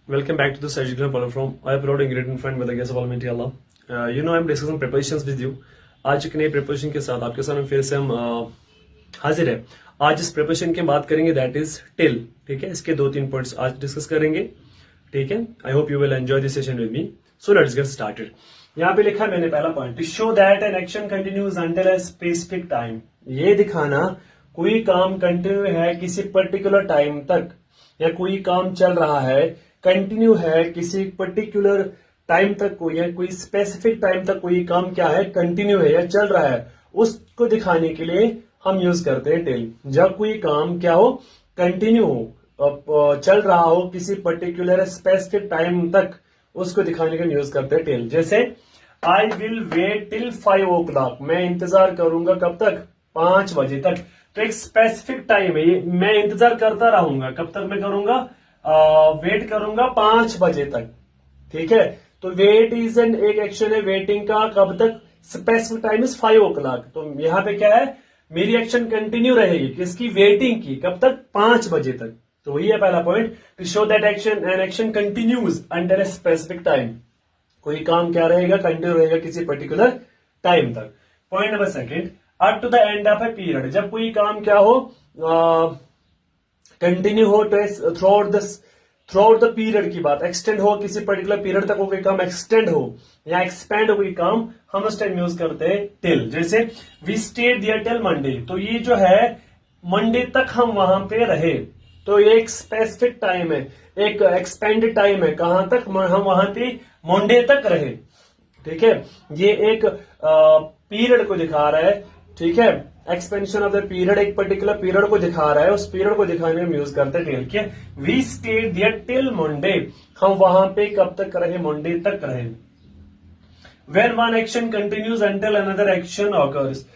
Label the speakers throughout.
Speaker 1: Welcome back to the Surgical Platform. I am proud ingredient friend with the guest of Almighty Allah. I'm discussing preparations with you. आज एक नई preparation के साथ आपके सामने फिर से हम हाजिर है. आज इस प्रिपरेशन की बात करेंगे दैट इज टिल. ठीक है, इसके 2-3 पॉइंट्स आज डिस्कस करेंगे. ठीक है, I hope you will enjoy this session with me. So let's get started. यहाँ पे लिखा है मैंने पहला point, to show that an action continues until a specific time. ये दिखाना कोई काम कंटिन्यू है किसी पर्टिकुलर टाइम तक, या कोई काम चल रहा है कंटिन्यू है किसी पर्टिकुलर टाइम तक, कोई स्पेसिफिक टाइम तक कोई काम क्या है कंटिन्यू है या चल रहा है, उसको दिखाने के लिए हम यूज करते हैं टिल. जब कोई काम क्या हो, कंटिन्यू हो, चल रहा हो किसी पर्टिकुलर स्पेसिफिक टाइम तक, उसको दिखाने के लिए यूज करते हैं टिल. जैसे I will wait till 5 o'clock. मैं इंतजार करूंगा कब तक, 5 बजे तक. तो एक स्पेसिफिक टाइम है ये, मैं इंतजार करता रहूंगा. कब तक मैं करूंगा, वेट करूंगा 5 बजे तक. ठीक है, तो वेट इज एन एक एक्शन है वेटिंग का. कब तक, स्पेसिफिक टाइम इज 5 o'clock. तो यहां पे क्या है, मेरी एक्शन कंटिन्यू रहेगी किसकी, वेटिंग की. कब तक, 5 बजे तक. तो वही है पहला point, to show that an action continues under a specific time. कोई काम क्या रहेगा, कंटिन्यू रहेगा किसी पर्टिकुलर टाइम तक. Point number second, up to the end of a period. जब कोई काम क्या हो, कंटिन्यू हो, थ्रू आउट द पीरियड की बात, एक्सटेंड हो किसी पर्टिकुलर पीरियड तक, कोई काम एक्सटेंड हो या एक्सपेंड हो कोई काम, हम उस टाइम यूज करते हैं टिल. जैसे we stayed there till Monday. तो ये जो है मंडे तक हम वहां पे रहे. तो ये एक स्पेसिफिक टाइम है, एक एक्सपेंडेड टाइम है. कहां तक, हम वहां पे मंडे तक रहे. ठीक है, ये एक पीरियड को दिखा रहा है. ठीक है, एक्सपेंशन ऑफ द पीरियड, एक पर्टिकुलर पीरियड को दिखा रहा है. उस पीरियड को दिखाने में यूज करते हैं टिल. क्या, we stayed there till Monday. हम वहां पे कब तक रहे, मंडे तक रहे. When one action continues until another action occurs.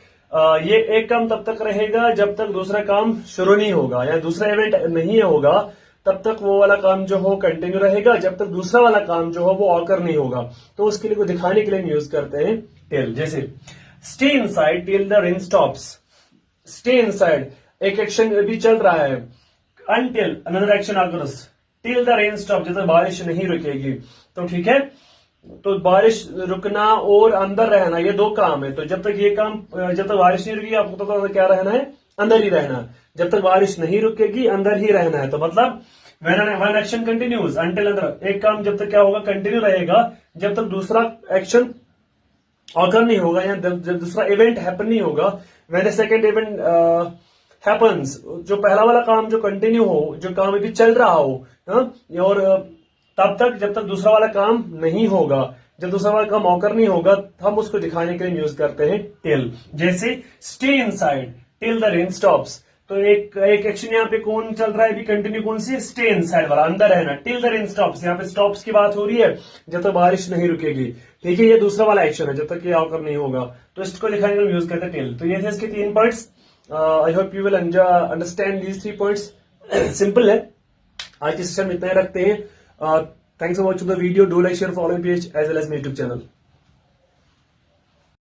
Speaker 1: ये एक काम तब तक रहेगा जब तक दूसरा काम शुरू नहीं होगा, या दूसरा इवेंट नहीं होगा, तब तक वो वाला काम जो हो कंटिन्यू रहेगा, जब तक दूसरा वाला काम जो हो वो ऑकर नहीं होगा. तो उसके लिए को दिखाने के लिए यूज करते हैं टिल. जैसे stay inside till the rain stops. Stay inside एक एक्शन भी चल रहा है, until another action occurs till the rain stop, जब तक बारिश नहीं रुकेगी. तो ठीक है, तो बारिश रुकना और अंदर रहना ये दो काम है. तो जब तक ये काम, जब तक बारिश नहीं रुकेगी आपको तो क्या रहना है, अंदर ही रहना. जब तक बारिश नहीं रुकेगी अंदर ही रहना है. तो मतलब वन एक्शन कंटिन्यूज अंटिल अंदर, एक काम जब तक क्या होगा, कंटिन्यू रहेगा जब तक दूसरा एक्शन ऑकर नहीं होगा, या जब दूसरा इवेंट हैपन नहीं होगा. व्हेन सेकेंड इवेंट हैपन्स, जो पहला वाला काम जो कंटिन्यू हो, जो काम अभी चल रहा हो, और तब तक जब तक दूसरा वाला काम नहीं होगा, जब दूसरा वाला काम ऑकर नहीं होगा, हम उसको दिखाने के लिए यूज करते हैं टिल. जैसे stay inside till the rain stops. तो एक एक्शन यहाँ पे कौन चल रहा है अभी कंटिन्यू, कौन सी, स्टे इनसाइड वाला, अंदर रहना. टिल द रेन स्टॉप्स, यहाँ पे स्टॉप्स की बात हो रही है जब तक बारिश नहीं रुकेगी. ठीक है, ये दूसरा वाला एक्शन है जब तक ये ऑकर नहीं होगा. तो इसको लिखाने के लिए यूज करते हैं टिल. तो ये थे इसके 3 points. I hope you will understand these 3 points. Simple है, आज के सेशन में इतना ही रखते हैं. Thanks for watching the video. Do like, share, follow my page as well as my YouTube channel.